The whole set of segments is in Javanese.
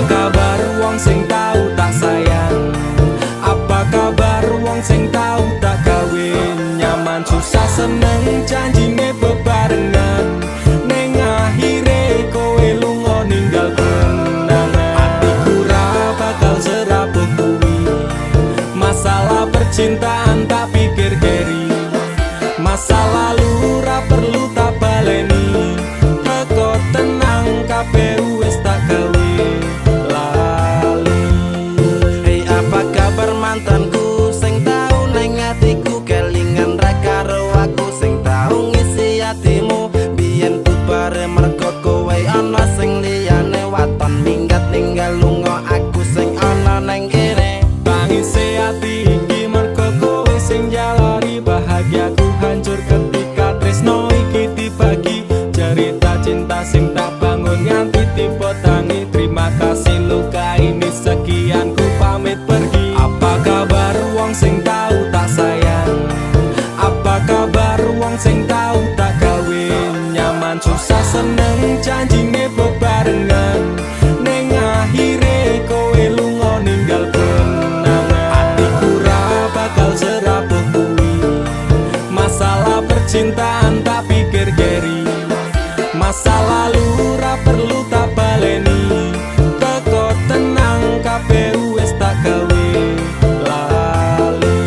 kabar wong sing tau tak sayang? Apa kabar wong sing tau tak gawe nyaman susah seneng janjine bebarengan ning akhire kowe lunga ninggal kenangan. Atiku ra bakal serapuh kuwi masalah percintaan tak pikir keri. Masa lalu ra perlu tak baleni teko tenang kabeh wis tak gawe lali. Hei apa kabar mantanku sing tau nang atiku kelingan ra karo aku sing tau ngisi atimu biyen bubare mergo kowe ana sing liyane waton minggat ninggal lunga aku sing ana nang kene. Tangise ati iki mergo kowe sing jalari bahagiaku hancur ketika tresno iki dibagi. Cerita cinta sing tak bangun nganti tiba tangi. Terima kasih luka ini sekian ku pamit pergi. Apa kabar wong sing tau tak sayang? Apa kabar wong sing tau tak gawe nyaman susah seneng janjine bebarengan ning akhire kowe lunga ninggal kenangan. Atiku ra bakal serapuh kuwi masalah percintaan tak pikir keri. Masa lalu ra perlu tak baleni teko tenang kabeh wis tak gawe lali.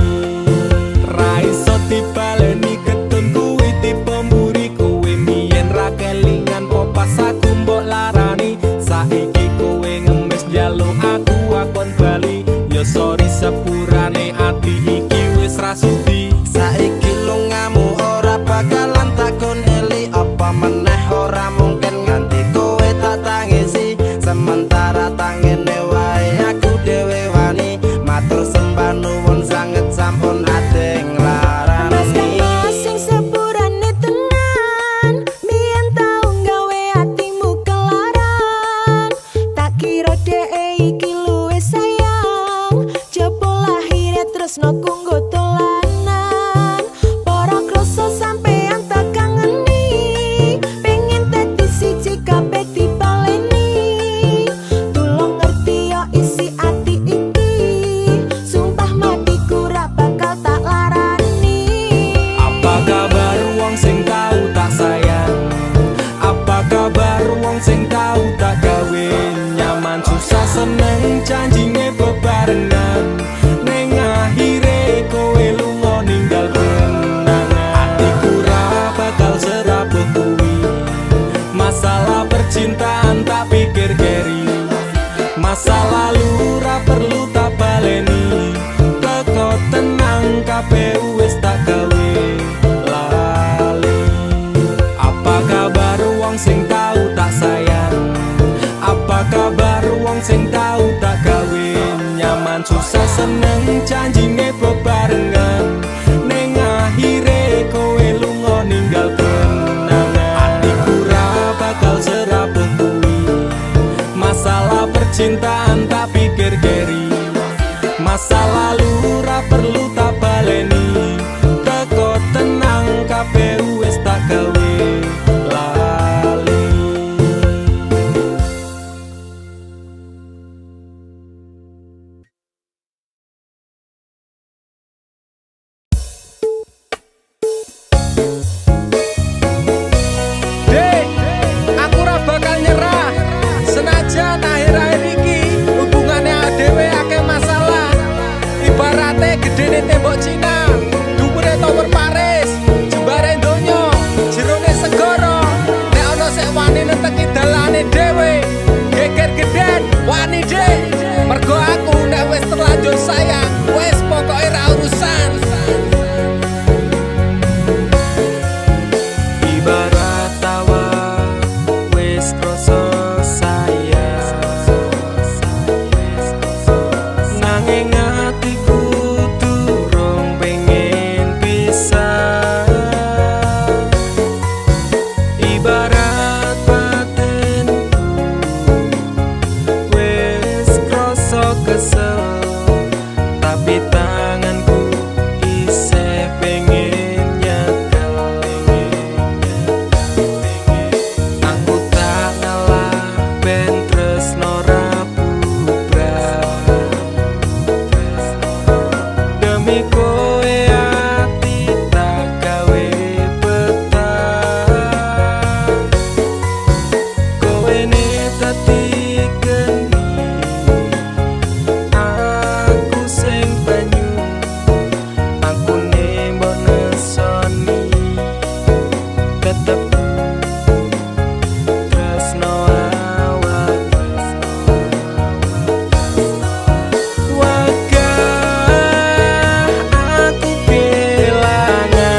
Ra iso dibaleni ketun kuwi tipe mburi kowe mien ra kelingan po pas aku mbok larani. Saiki kowe ngemis njaluk aku akon bali. Yo sorry sepurane ati iki wis ra sudi. Saiki lungamu ora bakalan takon eli apa meneh ora mungkin nganti kowe tak tangisi. Sementara tangene wae aku dhewe wani matur sembah nuwun sanget sampun ate nglarani. Mas sing sepurane tenan mien tau gawe atimu kelaran. Tak kira dhek iki luwih sayang jebul lahire tresno kanggo dolanan. Para krasa sampean tak kangeni pengen dadi siji kabeh dibaleni. Tulung ngerti yo isi ati iki sumpah matiku ra bakal tak larani. Apa kabar wong sing tau tak sayang? Apa kabar wong sing tau tak gawe nyaman susah seneng janjine bebarengan ning akhire kowe lunga ninggal kenangan. Atiku ra bakal serapuh kuwi masalah percintaan tak pikir keri. Masa lalu ra perlu tak baleni teko tenang kabeh wis tak gawe lali. Apa kabar wong sing tau tak sayang? Apa kabar wong sing tau tak gawe nyaman susah seneng janjine bebarengan ning akhire kowe lunga ninggal kenangan. Atiku ra bakal serapuh kuwi masalah percintaan tak pikir keri. Masa lalu ra perlu tak baleni teko tenang kabeh wis tak gawe lali. Dek, aku ra bakal nyerah senajan akhir-akhir iki hubungane dhewe akeh masalah. Ibarate gedene tembok Cina, dhuwure tower Paris, jembare donya, jerone segara. Nek ana sik wani neteki dalane dhewe, geger geden wani dek. Mergo aku nek wis terlanjur sayang, wis pokoke ra urusan. Ibarat tawa wis krasa sayang, nanging atiku durung pengen pisah. Ibarat batinku wis krasa kesel, tapi tanganku isih pengen nyekel. Aku tak ngalah ben tresno rapuh. dadi geni, aku sing banyu, aku nembok nesoni, tetep tresno awak. Wegah aku kelangan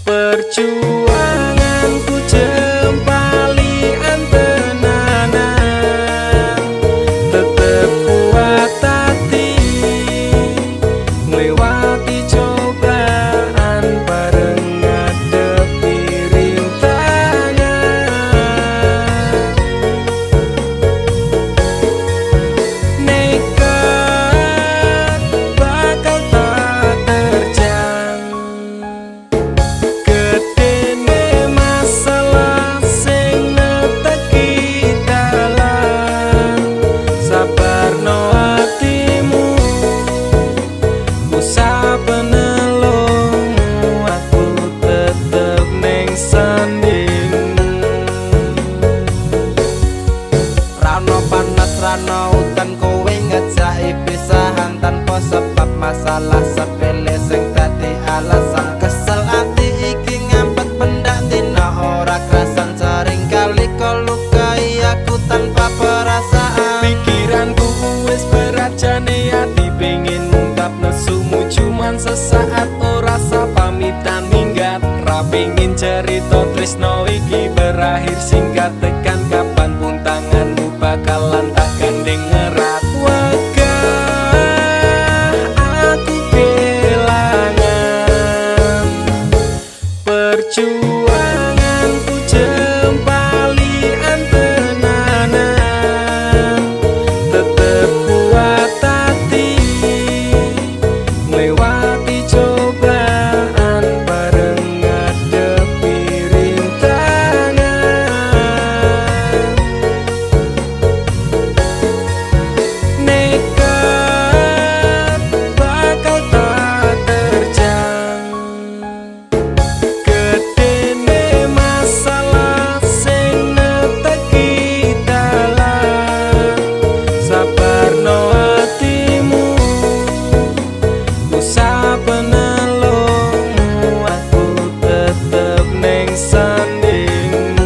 perjuanganku jempali antenanan, tetep kuat hati nglewati cobaan bareng ngadepi rintangan. Nekat bakal tak terjang, gedene masalah sing neteki dalan. Sabarno atimu, usah penelungmu, aku tetep ning sanding. Rano panas rano udan kowe ngejaki pisahan tanpa sebab masalah sepele sing dadi alasan. Kesel ati iki ngampet pendak dina ora kerasan, sering kali kau lukai aku tanpa perasaan. Pikiranku wis berat jane ati pengen ngungkap nesumu cuman sesaat ora sah pamitan minggat. Ra pengen cerita tresno iki berakhir singkat, tekan kapan pun tanganmu bakalan tak gandeng erat. Wegah aku kelangan perjuanganku jempali antenanan, tetep kuat hati nglewati cobaan bareng ngadepi rintangan. Nekat bakal tak terjang, gedene masalah sing neteki dalan. Sabarno atimu, usah penelungmu, aku tetep ning sanding.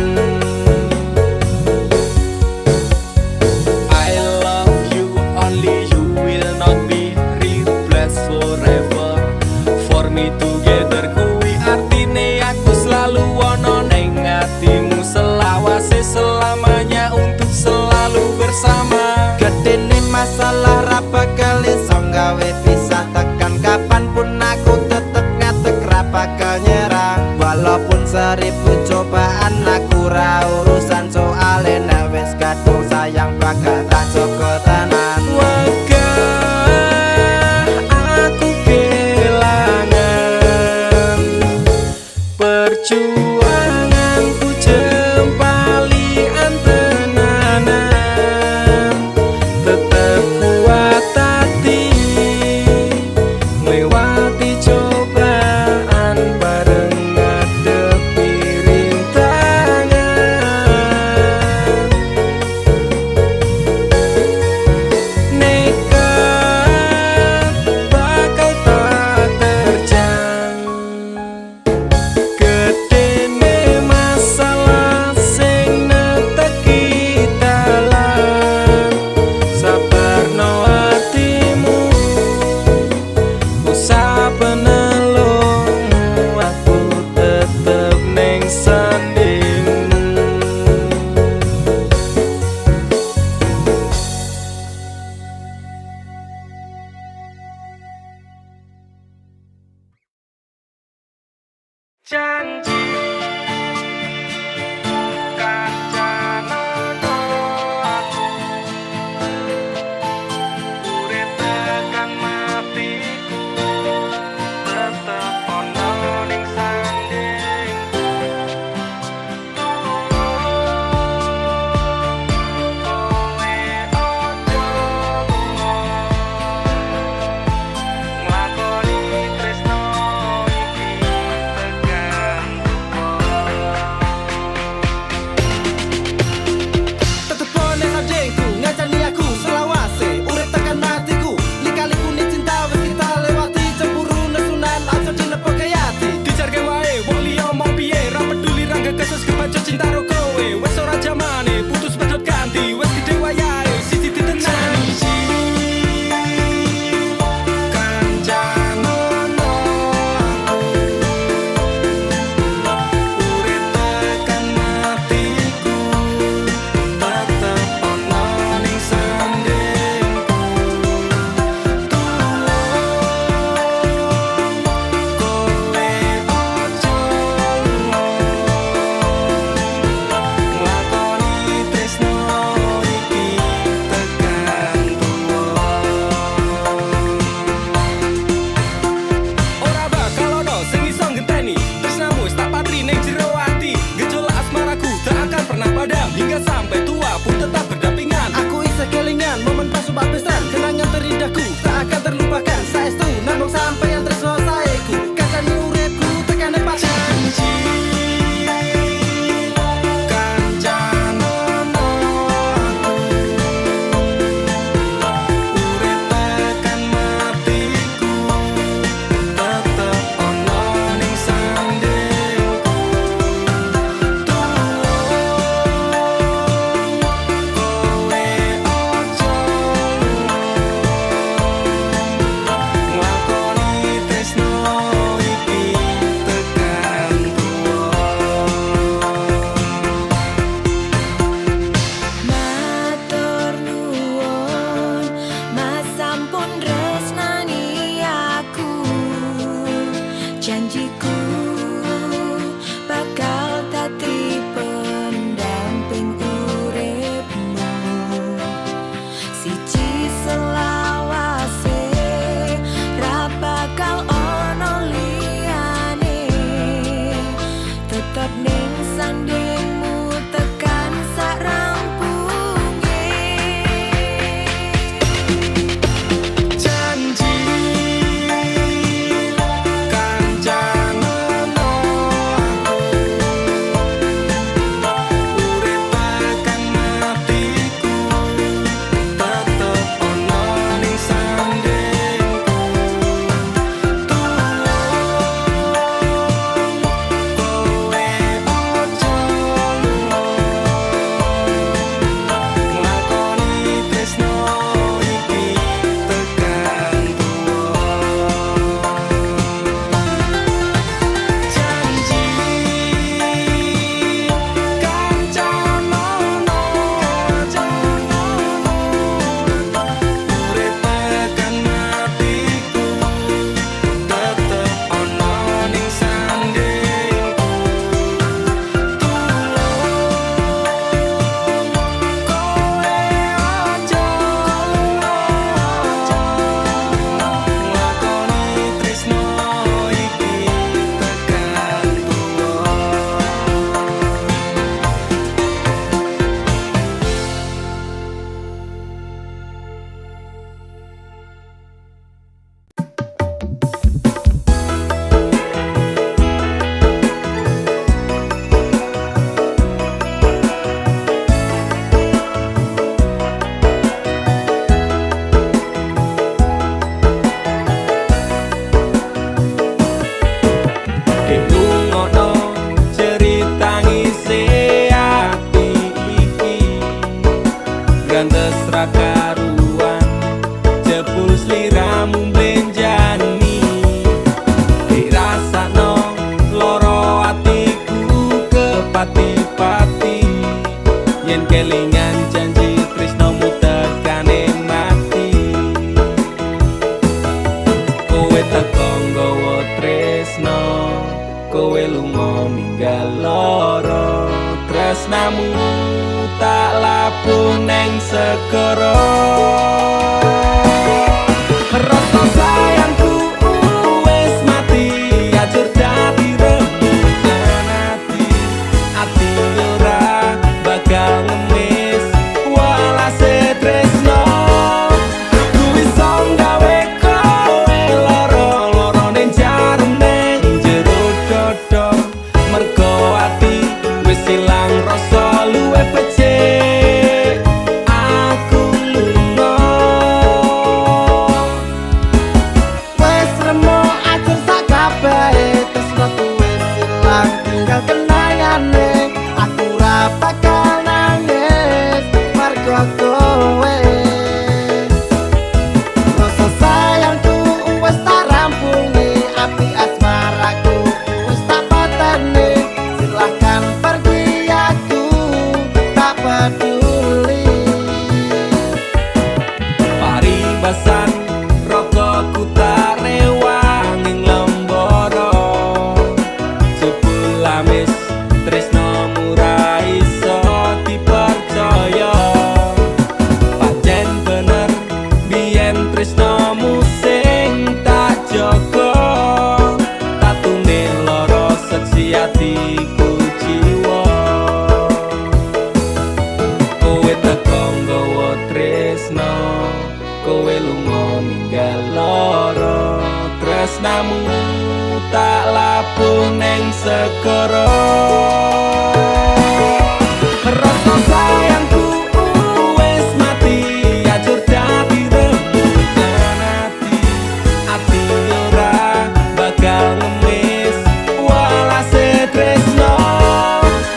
I love you, only you will not be replaced forever. For me together kuwi artine aku selalu ono ning atimu, selawase selamanya untuk selalu bersama. Gedene masalah ra bakal iso gawe pisah, tekan kapanpun aku tetep ngadeg ra bakal nyerah. Walaupun seribu cobaan aku ra urusan, soale nek wis kadung sayang bakal tak jaga tenan. Wegah aku kelangan perjuanganku jempali antenanan, tetep kuat hati hingga sampai tua pun tetap berdampingan. Aku isih kelingan momen pas sumpah pisan, kenangan terindahku tak akan terlupakan. Saestu namung sampai yang tresno saeku, kacani uripku tekan pati. Matur nuwun, Mas sampun resnani aku. Janjiku bakal dadi pendamping uripmu. Siji selawase ra bakal ono liyane, tetep ning sandingmu tekan sak rampunge. Janji kancanono aku, urip tekan matiku, tetep ono ning sandingku. Tulung kowe ojo nglakoni tresno iki tekan tuwa. Janji kancanono ojo urip tekan matiku, tetep ono ning sandingku. Tulung kowe ojo nglakoni tresno iki tekan tuwa. Dinungono cerita ngisi ati iki, grandes ra karuan, jebul sliramu mbenjani. Dirasakno loro atiku kepati-pati, yen kelingan janji tresnomu tekane mati. Kowe teko nggawa tresno, kowe lunga ninggal loro, tresnamu tak labuh neng segara. Rasa sayangku wis mati, ajur dadi rembugan ati. Ati ora bakal ngemis walase tresno. Aku iso gawe kowe loro-loro ning jarum ning jero dodo, mergo ati wis ilang rasa luwih becik. Aku lunga Wes remo ajur sak kabehe, tresnoku wis ilang tinggal kenangane. Aku ra bakal nangis margo kowe. Rasa sayangku wis tak rampungi, api asmaraku wis tak pateni. Silahkan pergi, aku tak peduli. paribasan rokoku tak rewang ing lembara. Jebul amis tresnomu ra iso dipercaya. Pancen bener biyen tresnomu sing tak jaga, tatune loro seksi atiku jiwa. tresnamu tak labuh neng segara. Rasa sayangku wis mati, ajur dadi rembugan ati. Ati ora bakal ngemis walase tresno.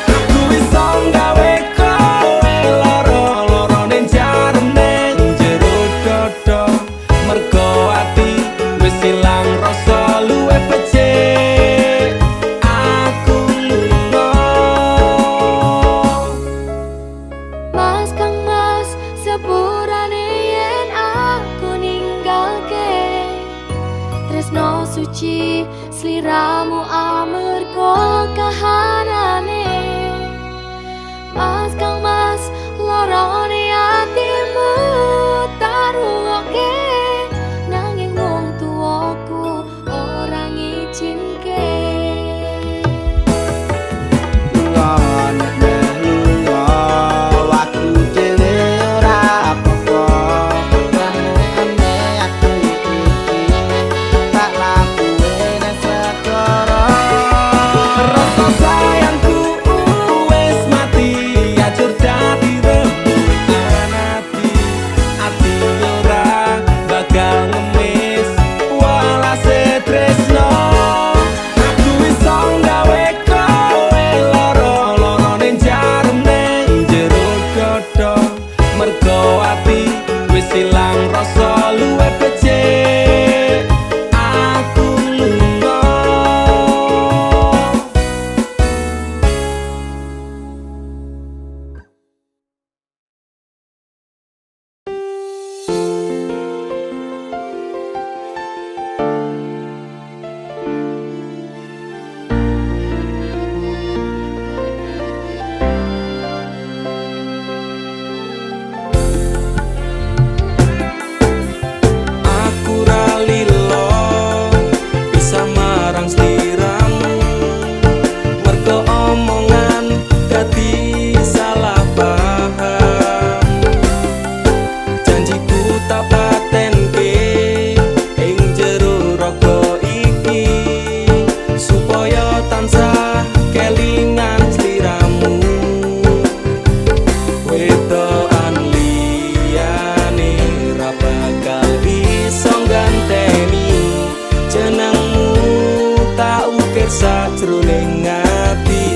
Aku iso gawe kowe loro-loro ning jarem ning jero dodo. Mergo ati wis ilang rasa luwih becik. Aku lunga. Mas Kang Mas, sepurane yen aku ninggalke tresno suci sliramu amarga kahanane. Mas Kang Mas, lorone atimu taruhke nanging wong tuaku ora ngizinke. Rasa sayangku wis mati, ajur dadi rembugan ati. Ati ora bakal ngemis walase tresno. Aku iso gawe kowe loro-loro ning jarem ning jero dodo. Mergo ati wis ilang rasa luwih becik. Aku lunga. Aku ra lilo bisa marang sliramu. Mergo omongan dadi salah paham. Janjiku tak patenke ing jero raga iki, supaya tansah kelingan sliramu. Wedokan liyane ra bakal iso ganteni jenengmu tak ukir sajroning ati.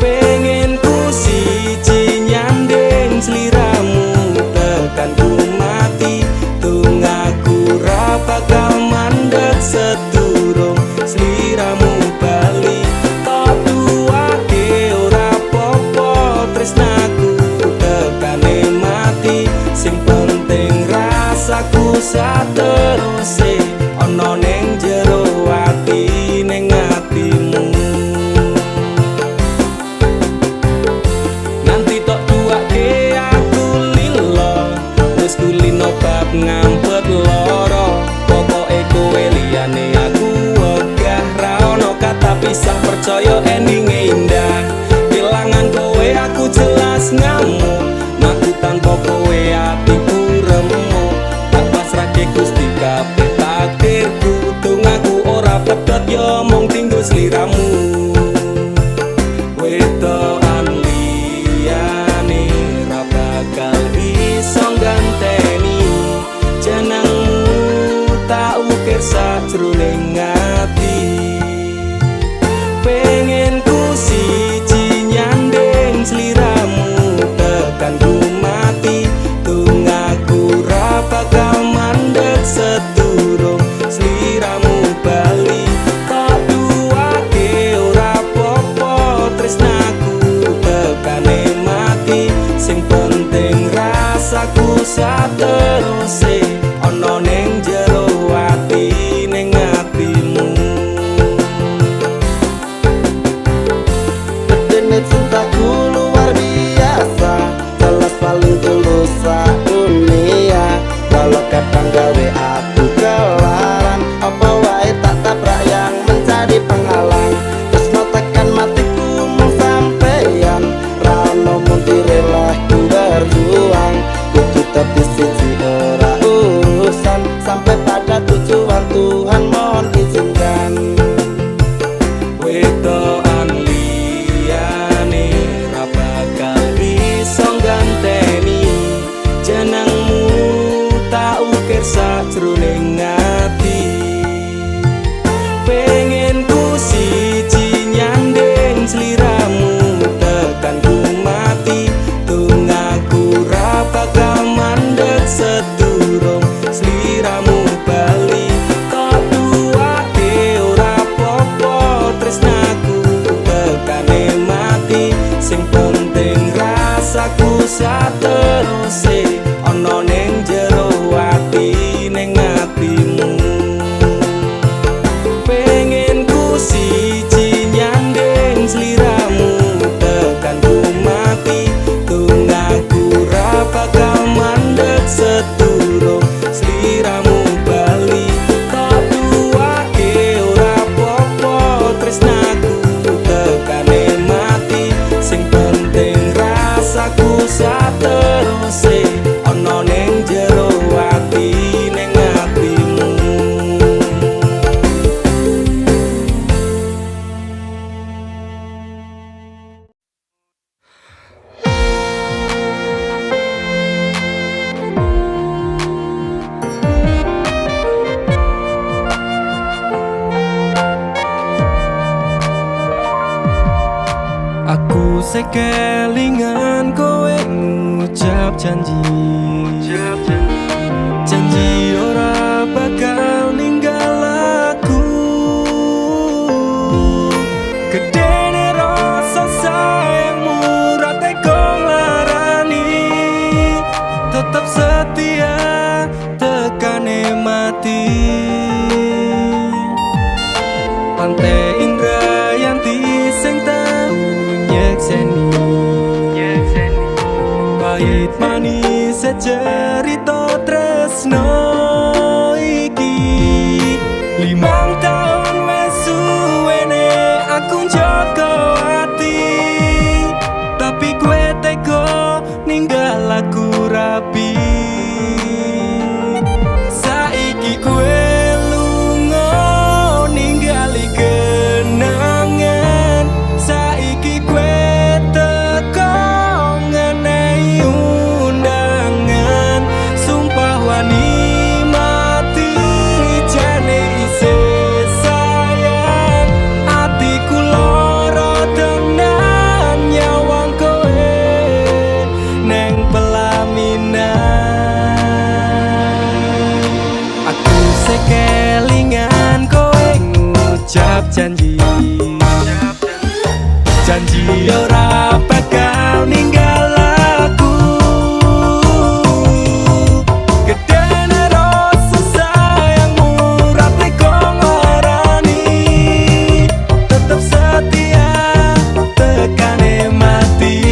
Pengen ku siji nyanding sliramu tekan ku mati. Tungaku ra bakal mandeg sedurung sliramu bali. Tok tuake ora popo tresnaku tekane mati. Sing penting rasaku sateruse ana ning jero ati ning atimu. Nanti tok tuake aku lilo, wis kulino bab ngampet loro. Pokoke kowe liyane aku wegah ra ono kata pisah, percaya endinge indah. Kelangan kowe aku jelas ngamuk, naku tanpa kowe atiku remuk. Tak pasrahke Gusti kabeh takdirku, tungaku ora pedhot yo mung tinggo sliramu. Wedokan liyane ra bakal iso ganteni jenengmu tak ukir sajroning ati. Pengen ku siji nyanding sliramu tekan ku mati. Tungaku ra bakal mandeg sedurung sliramu bali. Tak duake ora popo tresnaku tekane mati. Sing penting rasaku sateruse ana ning jero ati ning atimu. Dene cintaku luar biasa, jelas paling tulus dunia. Walau kadang gawe aku kelaran, apa wae tak tabrak yang menjadi penghalang. Terus no tekan matiku mung sampeyan, ra ono mung direleh ku berjuang. Kudu tapi siji jroning ati. Pengen ku siji nyanding sliramu tekan ku mati. Tunggaku ra bakal mandeg sedurung sliramu bali. Kok duwake ora popo tresnaku tekane mati. Sing penting rasaku sateruse ana ning jero ati ning atimu. Pengen ku siji nyanding sliramu tekan ku mati. Tunggaku ra bakal mandeg sedurung sliramu bali. Kok duwake ora popo tresnaku tekane mati. Sing penting rasaku sateruse ana ning jero ati ning atimu. Aku sekelingan kowe ngucap janji. Janji ora bakal ninggal aku. Gedene rasa sayangmu ra tega nglarani. Tetap setia tekane mati. Pantai Indrayanti sing tau nyekseni. Pahit manis secerita tresno iki. 5 tahun wes suwene aku njaga ati. Tapi kowe tega ninggal aku rapi. Saiki kowe lunga ningali kenangan. Saiki kowe teko ngenehi undangan. Sumpah wani mati jane isih sayang. Atiku lara tenan nyawang kowe neng pelaminan. Aku sekelingan kowe ngucap janji. Janji ora bakal ninggal aku. Gedene rasa sayangmu ra tega nglarani. Tetep setia tekane mati.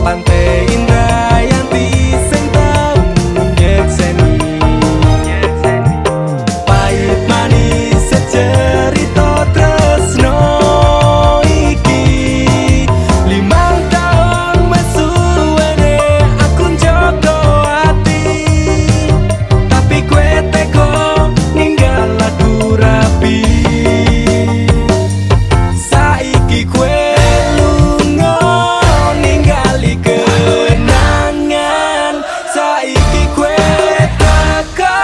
Pantai Indrayanti sing tau nyekseni. Pahit manis secerita tresno iki. 5 tahun wes suwene aku njaga ati. Tapi kowe tega ninggal aku rapi. Saiki kowe lunga ningali kenangan. Saiki kowe teka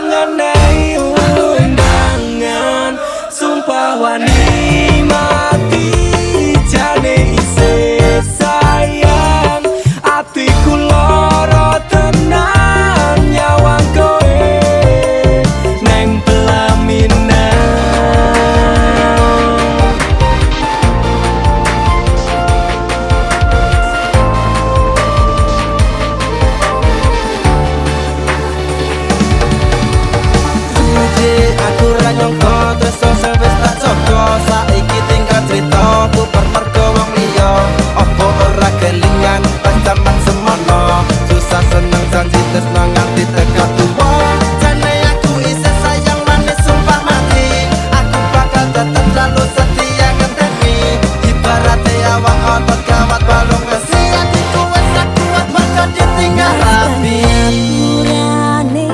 ngenehi undangan. Sumpah wani mati jane isih sayang. Atiku lara tenan nyawang kowe neng pelaminan. Suci aku ra nyangka tresno sing wis tak jaga. Saiki tinggal critaku permergo wong liya. Apa ora kelingan pas jaman semono. Susah seneng janji tresno nganti tekan tuwa. Jane aku isih sayang manis sumpah mati. Aku bakal tetep selalu setia ngenteni. Ibarate awak otot gawat balung besi. Hatiku wis tak kuat bakal ditinggal rapi. Aturane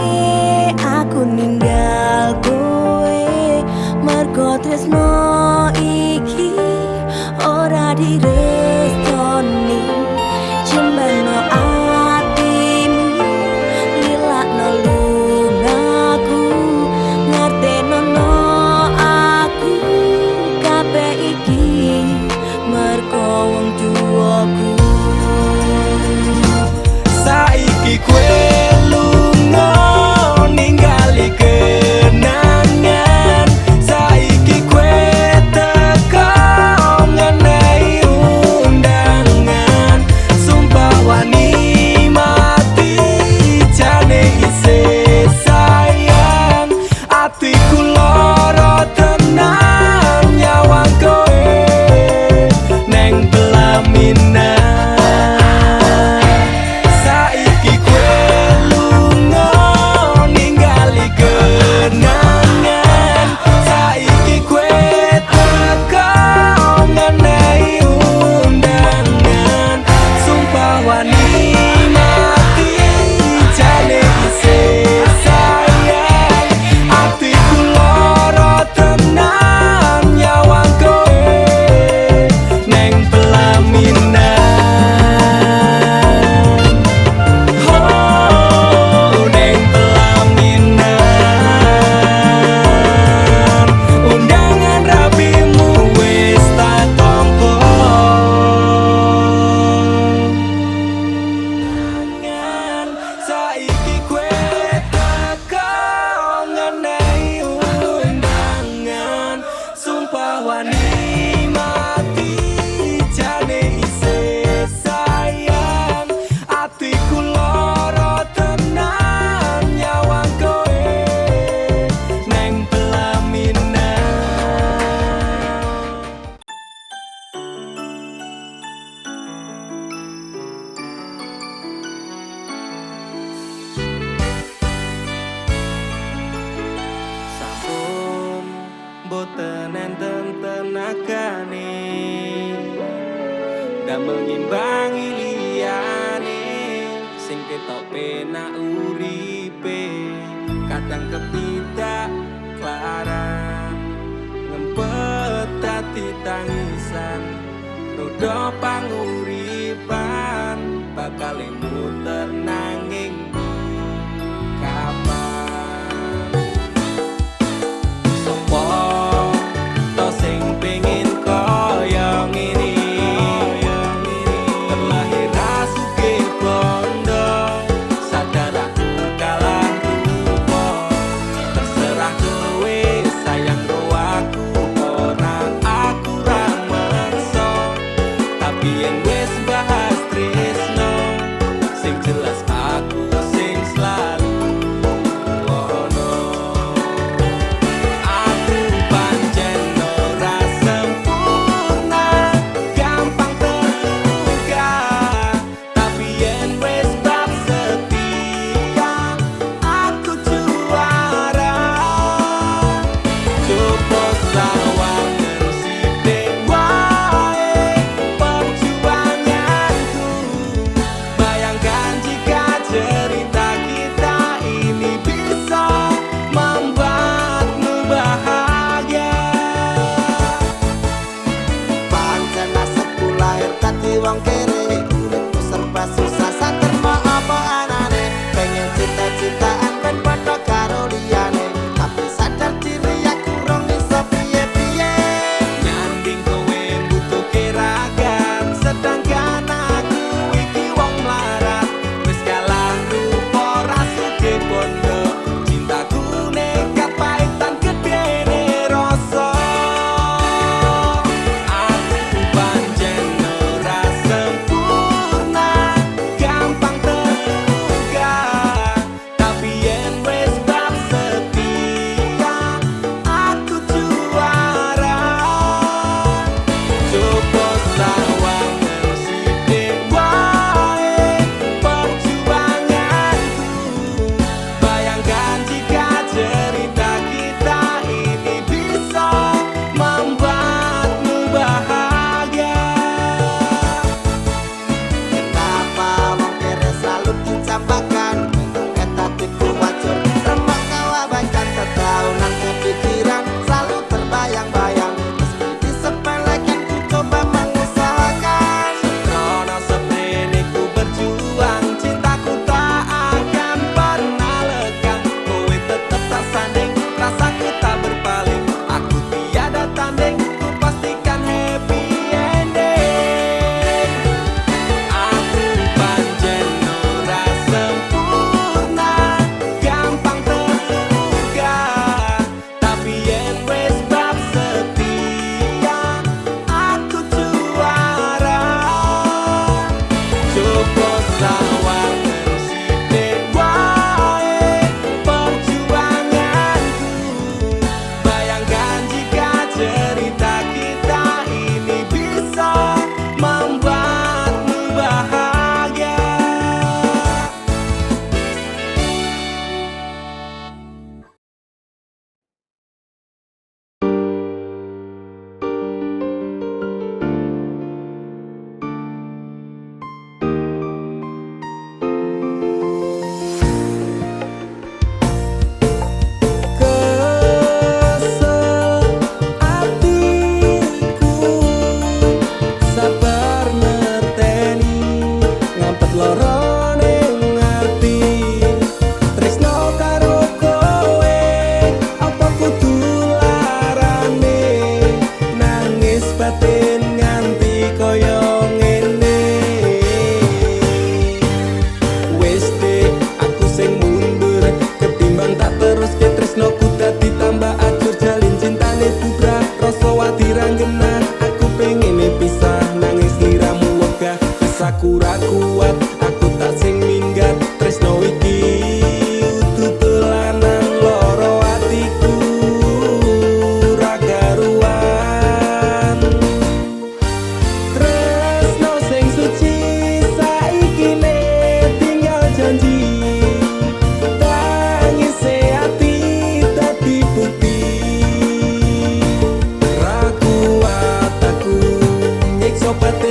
aku ninggal kowe mergo tresno iki ora direstoni. Jembano atimu boten enten tenagane damel ngimbangi liyane sing ketok penak uripe kadang kepidak klaran ngempet dadi tangisan rodo panguripan bakal muter nanging kapan sopo to sing pengin kaya ngene terlahir sugih bondo sadar aku kalah rupa terserah kowe sayang ro aku ora aku ra merso tapi yen wis bahas tresno sing jelas aku sing selalu ono aku pancen ora sempurna gampang terluka tapi yen wis bab setia aku juara coba sawangan sithik wae perjuanganku bayangkan jika cerita kita ini bisa membuatmu bahagia Pancen nasibku lahir dadi wong kere uripku serba susah saterma apa anane pengen cita-citaan ben padha karo liyane tapi sadar diri aku rong iso piye-piye nyanding kowe butuh keragan sedangkan aku iki wong melarat wis kalah rupa rasuke bondo cintaku nekat paitan gedene rasa aku pancen ora sempurna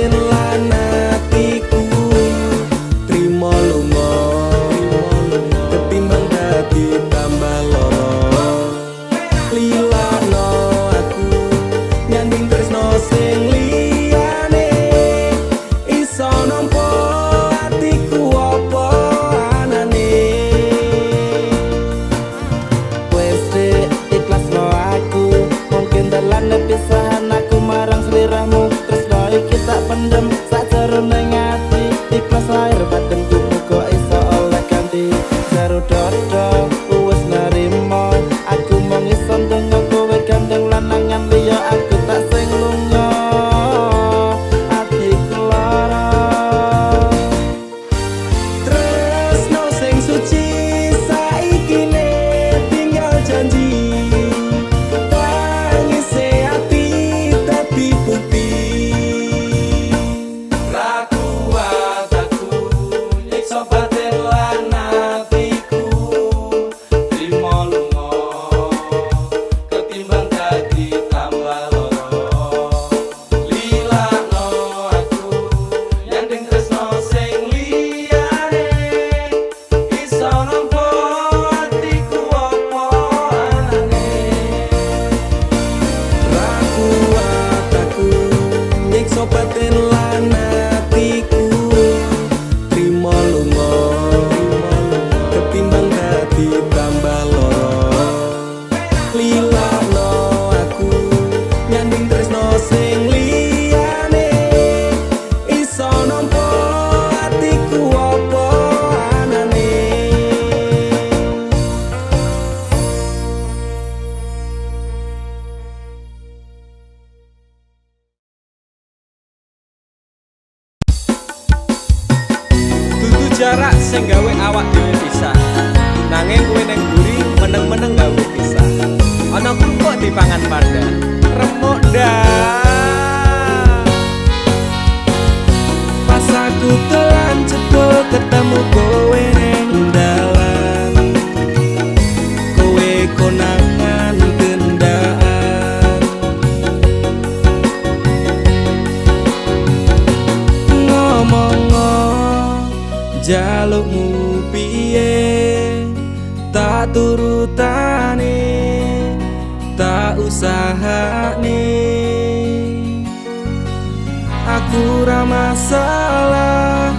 batin lan atiku trimo lunga ketimbang dadi tambah loro lilakno aku nyanding tresno sing liyane iso nampa atiku apa anane Wes ikhlasno aku mungkin dalan pisahan aku marang sliramu tresno iki tak pendem sakjerone ati ikhlas lahir batinku muga iso oleh ganti jero dodo wis narimo aku mung iso ndonga kowe gandeng lanangan liya aku tak sing lunga atiku lara tresno sing suci saiki ne tinggal janji tangise ati dadi putih ragu aku nyiksa batin lan atiku trimo lunga ketimbang dadi tambah loro lilakno aku nyanding tresno sing liyane iso nampa atiku apa anane ragu aku nyiksa batin lan atiku trimo lunga ketimbang dadi tambah loro lilakno aku nyanding tresno sing liyane iso nampa atiku apa anane dudu jarak sing gawe awak dhewe pisah nanging kowe ning mburi meneng-meneng gawe pisah ana krupuk dipangan panda remuk dah pas aku telan jebul ketemu kowe ning dalan kowe konangan gendaan ngomong jalukmu piye tak turutane tak usahane aku ra masalah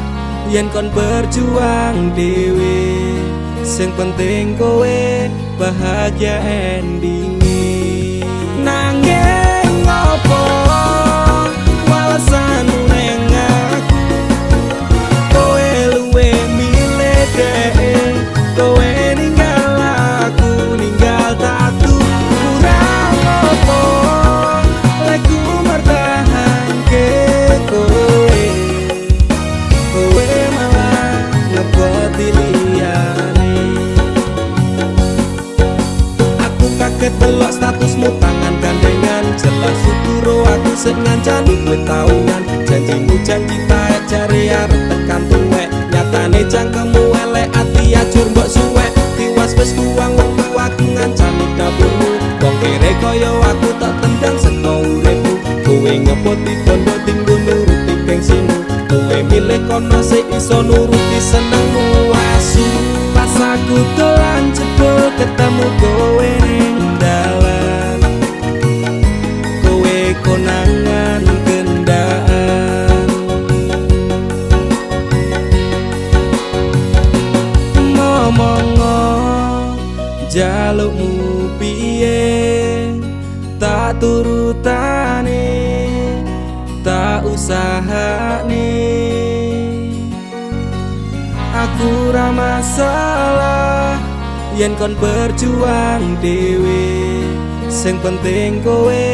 yen kon berjuang dhewe sing penting kowe bahagia endinge nanging ngopo walesanmu ning aku kowe luwe milih dhewe kowe ninggal aku ninggal tatu kurang apa lek ku mertahanke kowe kowe malah ngeboti liyane aku kaget delok statusmu tangan gandengan jelas syukur aku sing ngancani kowe tahunan janjimu janji taek jare arep tekan tuwek nyatane cangkemmu elek ati ajur mbok suwek tiwas wis kuwang wektu aku ngancani dapurmu wong kere kaya aku tak tendang saka uripmu kowe ngepoti bondo tinggo nuruti gengsimu kowe milih kono sik iso nuruti senengmu asu pas aku dolan jebul ketemu kowe ning dalan kowe konangan gendaan ngomong jalukmu piye tak turutane tak usahane aku ra masalah yen kon berjuang dhewe sing penting kowe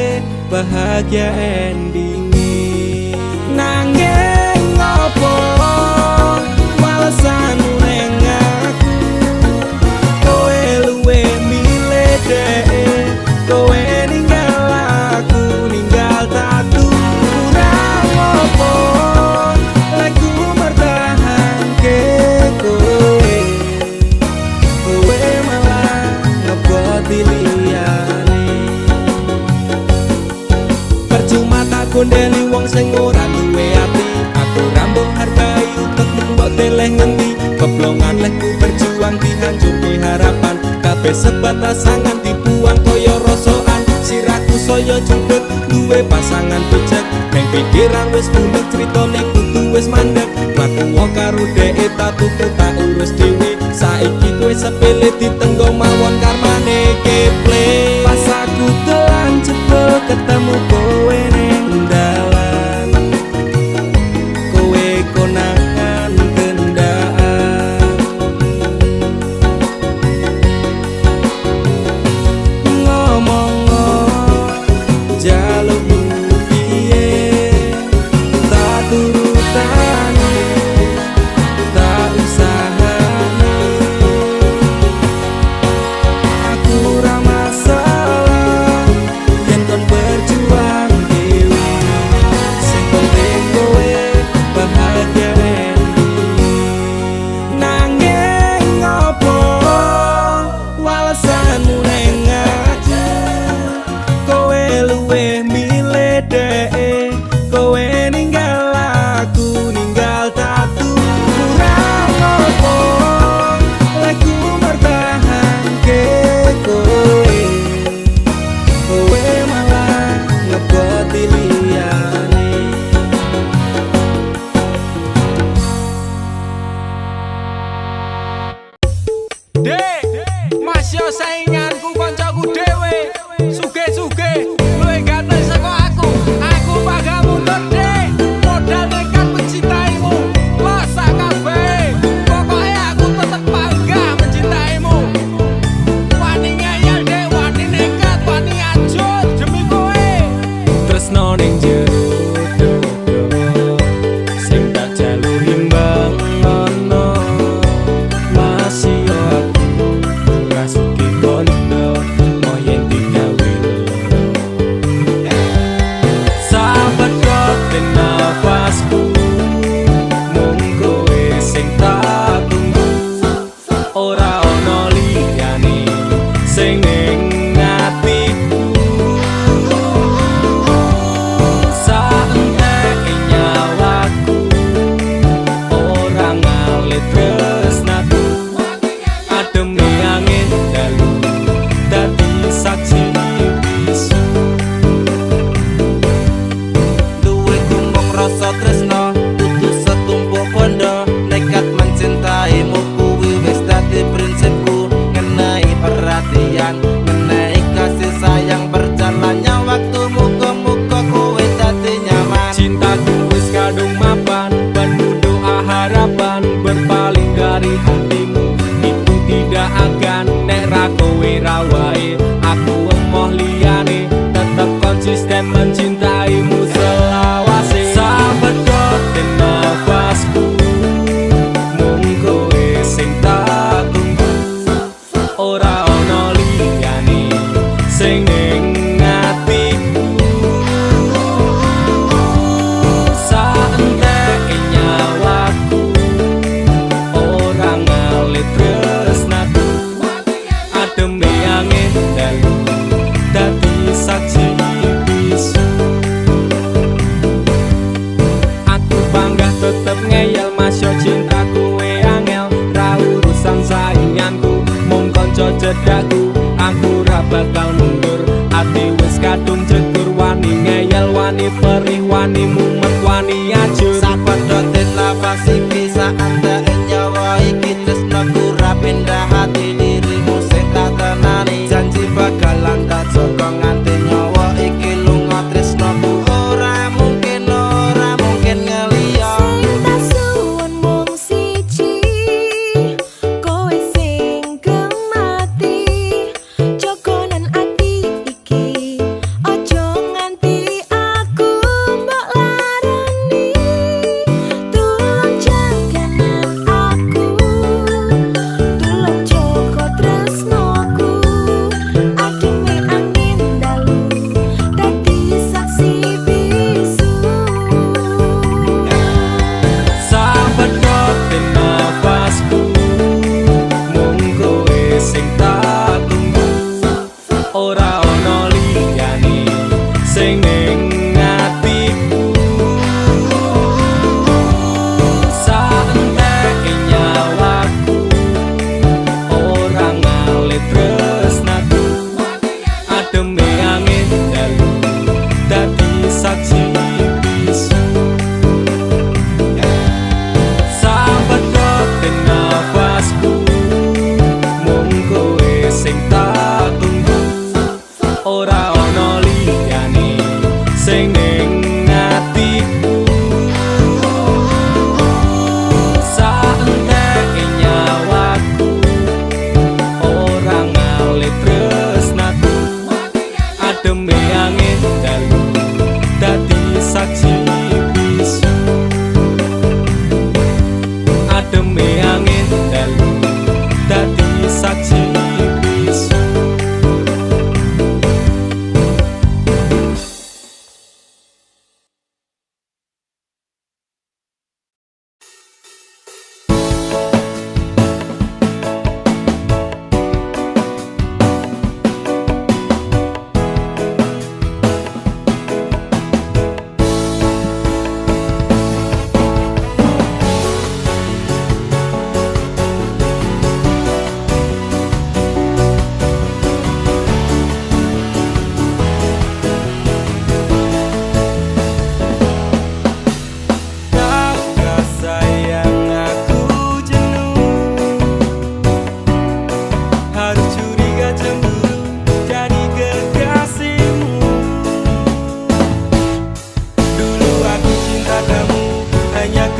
bahagia endinge nanging ngopo walesanmu ning aku kowe luwe milih dhewe kowe ninggal aku ninggal tatu kurang apa lek ku mertahanke kowe kowe malah ngeboti liyane percuma tak keplongan lekku berjuang dihancurke harapan kabeh sebatas sangan dibuang koyo rosokan siraku saya jupet duwe pasangan pecek neng pikiran wis bulet critane kudu wis mandek mlaku karo dhek tak tuku tak urus dhewe saiki kowe sepele ditenggo mawon karmane keple pas aku telan cepet ketemu kowe ning dalan kowe konangan kendaan ngomong jaluk piye tak turutane tak usahane aku ora masalah yen kon berjuang dewe sing penting kowe bahagia nanging ngopo walesanmu ning ati kowe luwih milih dhek kowe ninggal aku ninggal tatu kurang ngopo lagu mertahanke kowe kowe malah ngeboti liyane Dek, masih sainganku koncoku dhewe. Suge-suge, luwih ganteng saka aku. Aku bakal mundur, Dek. Modal nekat mencintaimu. Losak kabeh. Pokoke aku tetep bangga mencintaimu. Wani ngeyel, Dek, wani nekat, wani ajur demi kowe. tresno ning jero dodo sing tak jaluk imbang ono masih yo aku rasuki kondo moyen digawe sahabat kote nafasku mung kowe sing tak tunggu ora ono liyane sing ning atiku saentek nyawaku ora ngalit tresnaku ademe angin dalu dadi saksi bisu duwe gumong rasa tresno kudu setumpuk bondo nekat mencintaimu kuwi wis dadi prinsipku ngenai perhatian ngenai kasih sayang berjalannya waktu muga-muga kowe dadi nyaman cintaku wis kadung mapan penuh doa harapan berpaling dari hatimu itu tidak akan nek ra kowe ra wae aku emoh liyane tetep konsisten mencintaimu selawase sahabat kote nafasku mung kowe sing tak tunggu ora ono liyane sing ning atiku saentek nyawaku ora ngalit tresnaku ademe angin dalu dadi saksi bisu aku bangga tetep ngeyel masya cintaku we angel ra urusan sainganku mung kanca cedakku aku ra bakal mundur ati wis kadung jegur wani ngeyel wani perih wani mumet wani ajur sapadha den nafas iki saandek nyawa iki tresnaku ra pindah hati dirimu sing tak tenani janji bakalan tak jaga nganti nyawa iki lunga tresnaku ora mungkin ngeliya Sing tak suwun mung siji kowe sing gemati jogonan ati iki ojo nganti aku mbok larani tulung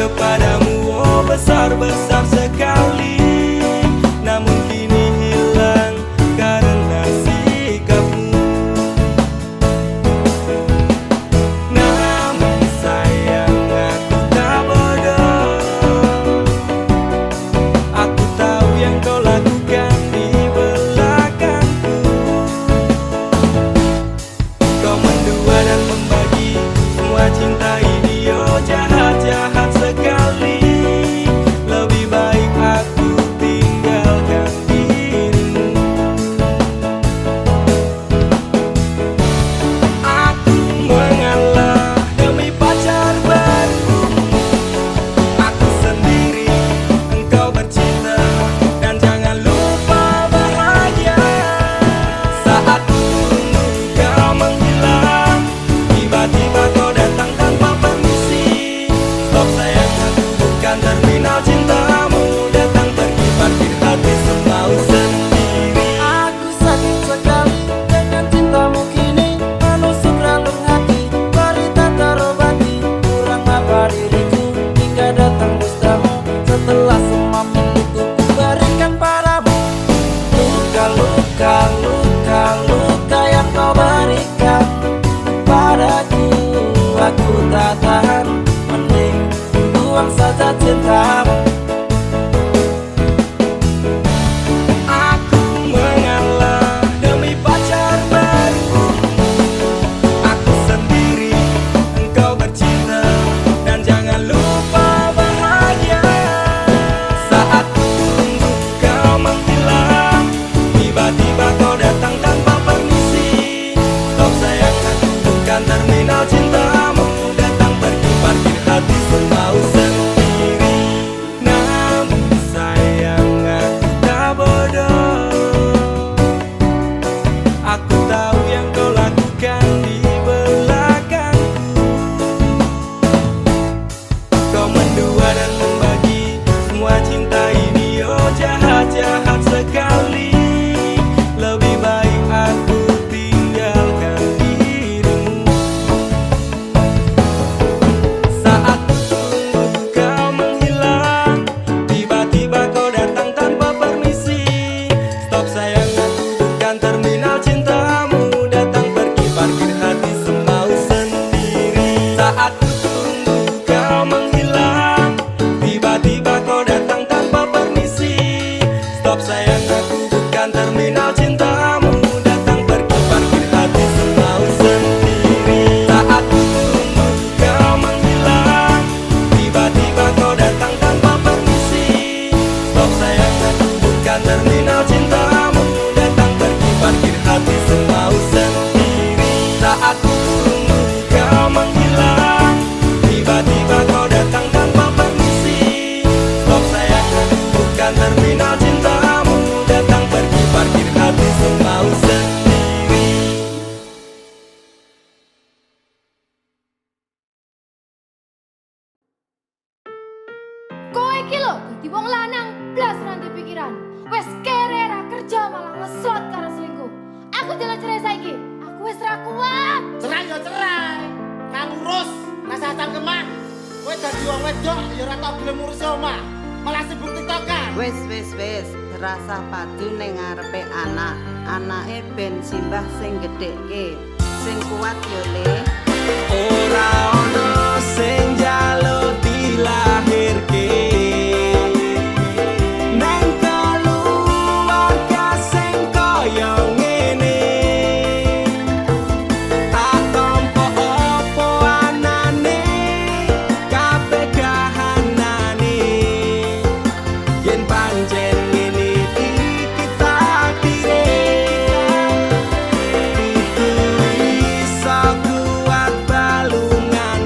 kepadamu, oh besar-besar sekali. Namun kini hilang karena sikapmu. Namun sayang aku tak bodoh. Aku tahu yang kau lakukan di belakangku. Kau mendua dan membagi semua cinta ini, oh jahat-jahat sekali. Lebih baik aku tinggalkan dirimu. Aku mengalah demi pacar baru. Aku sendiri, engkau bercinta, dan jangan lupa bahagia. Saat ku tunggu kau menghilang, tiba-tiba kau datang tanpa permisi. Stop sayang, aku bukan terminal cintamu. Datang pergi parkir hati semau sendiri. Aku sakit sekali dengan cintamu kini, menusuk relung hati, berita terobati. Kurang apa diriku hingga datang dustamu. Setelah semua milikku ku berikan padamu, luka-luka, luka-luka yang kau berikan padaku. Aku tak tahan, mending buang saja cintamu. Aku mengalah demi pacar baru. Aku sendiri, engkau bercinta, dan jangan lupa bahagia. Saat ku tunggu kau menghilang, tiba-tiba kau datang tanpa permisi. Stop sayang, aku bukan terminal cintamu. Datang pergi parkir hati semau sendiri. Namun sayang aku tak bodoh. Aku tahu yang kau lakukan di belakangku. Kau mendua dan membagi semua cinta ini, oh jahat-jahat sekali. Lebih baik aku tinggalkan dirimu. Saat ku tunggu kau menghilang, tiba-tiba kau datang tanpa permisi. Stop sayang, aku bukan terminal cintamu. Datang pergi parkir hati semau sendiri. Saat ku tunggu kau menghilang, tiba-tiba kau datang tanpa permisi. Stop sayang, aku bukan terminal cintamu. Datang pergi parkir hati semau sendiri. Saat ku tunggu kau menghilang, tiba-tiba kau datang tanpa permisi. Stop sayang, aku bukan terminal cintamu. Datang pergi parkir hati semau sendiri. Saat ku tunggu kau menghilang, tiba-tiba kau datang tanpa permisi. Stop sayang, aku bukan terminal cintamu. Datang pergi parkir hati semau sendiri. Kowe iki lho dadi wong lanang blas rantai pikiran. Wes kere ra kerja malah ngeslot karo selingkuh. Aku jalan cerai saiki. Aku wes ra kuat. Cerai yo cerai. Kan urus rasa cangkeman. Kowe dadi wong wedok ya ora tau gelem ngurus omah. Malah sibuk tiktokan. Wis terasa padu ning ngarepe anak. Anake ben simbah sing gedhekke. Sing kuat yo Le. Ora ono sing njaluk dilahirke. Neng keluarga sing kaya ngene. Tak tampa apa anane, kabeh kahanane. Yen pancen ngene iki takdire. Iku iso kuat balungan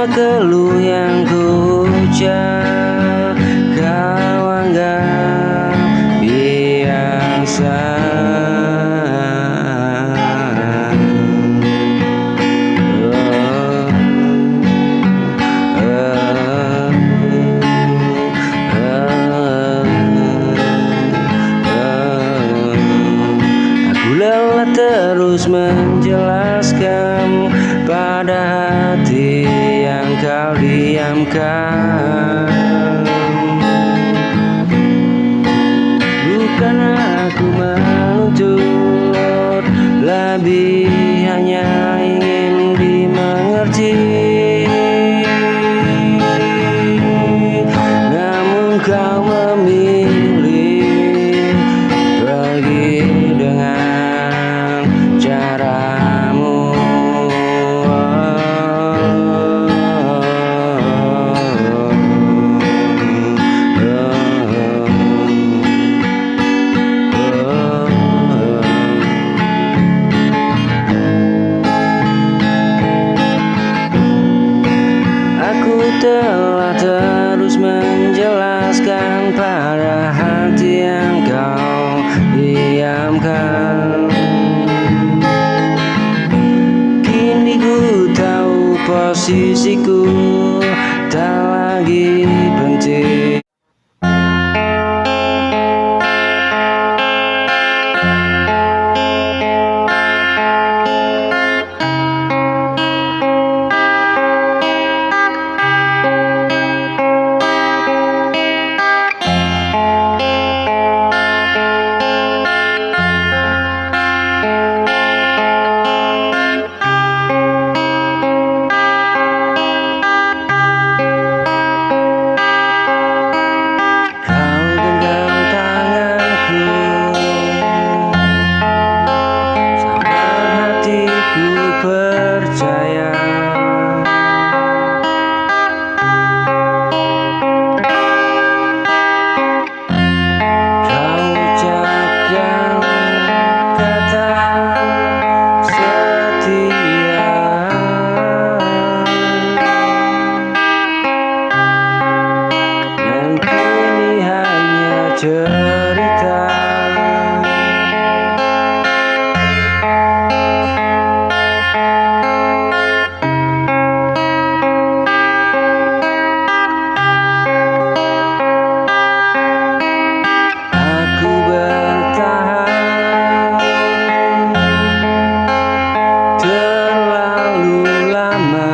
semua keluh yang ku ucap kau anggap biasa. Aku lelah terus menjelaskan pada hati yang kau diamkan. Bukan aku menuntut lebih, hanya ingin dimengerti. Namun kau memilih pergi dengan caramu. Aku telah terus menjelaskan pada hati yang kau diamkan. Kini ku tahu posisiku tak lagi penting. Cerita aku bertahan terlalu lama.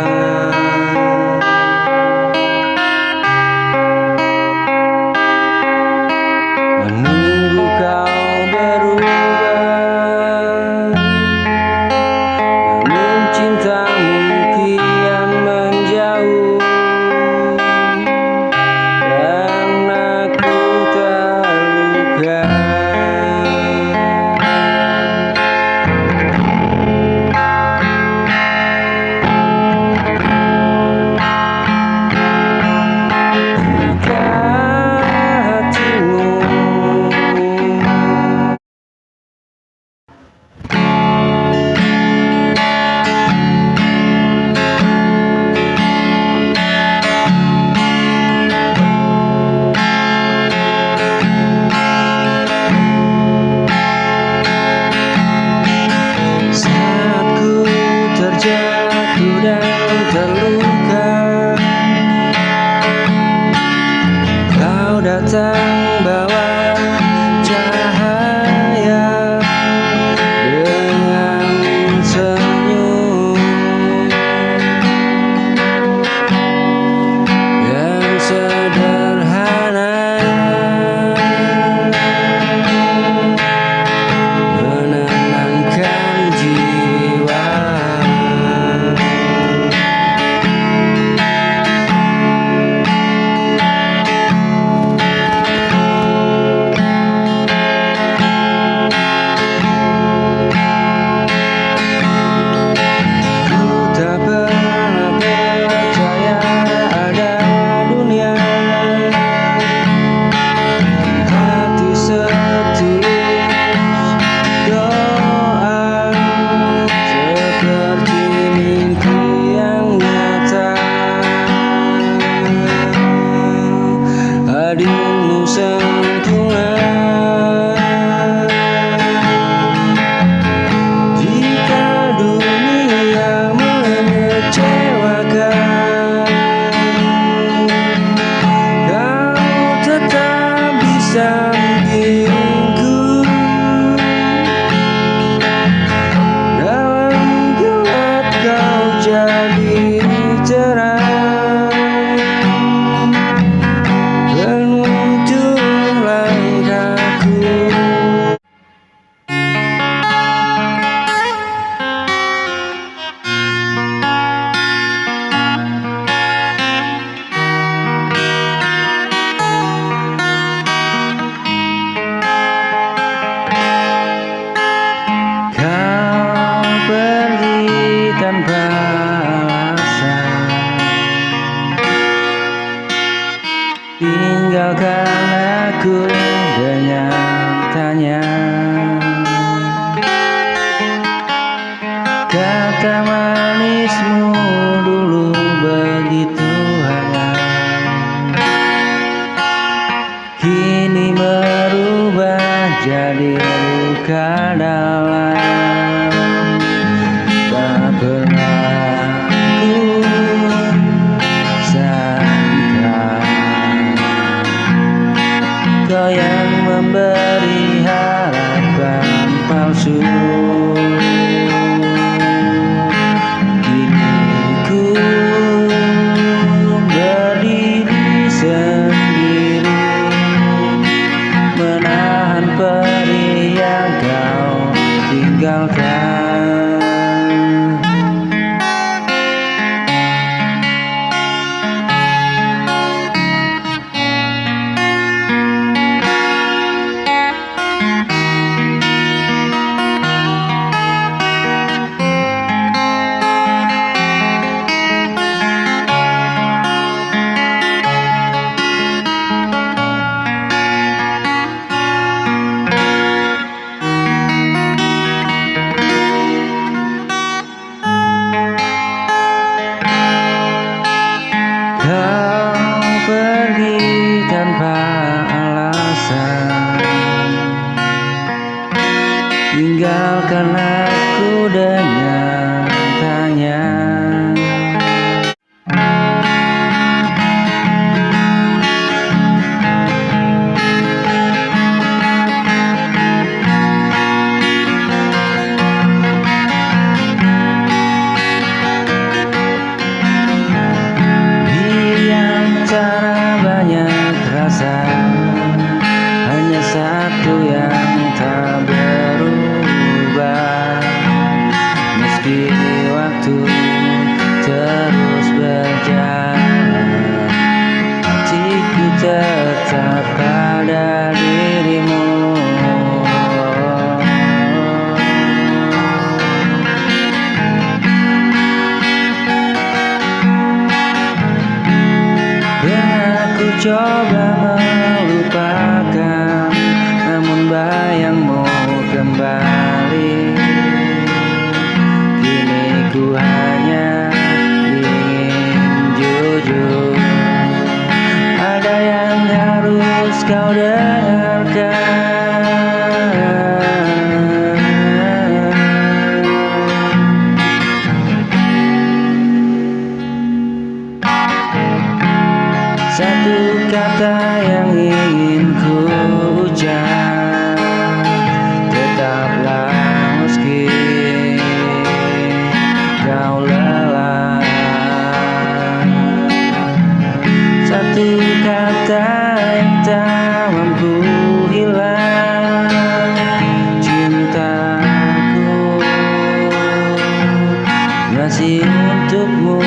Menunggu kau berubah, namun cintamu kian menjauh, dan aku terluka. Kata manismu dulu begitu hangat, kini berubah jadi luka dalam. Tak pernah ku sangka kau yang memberi harapan palsu. Kini ku berdiri sendiri, menahan perih yang kau tinggalkan. Kau pergi tanpa alasan, tinggalkan aku dengan tanya. Hanya satu yang tak berubah, meski waktu terus berjalan, hatiku tetap pada dirimu. Aku coba melupakan, namun bayangmu kembali. Kini ku hanya ingin jujur, ada yang harus kau dengarkan. Satu kata yang ingin ku ucap, tetaplah meski kau lelah. Satu kata yang tak mampu hilang, cintaku masih untukmu.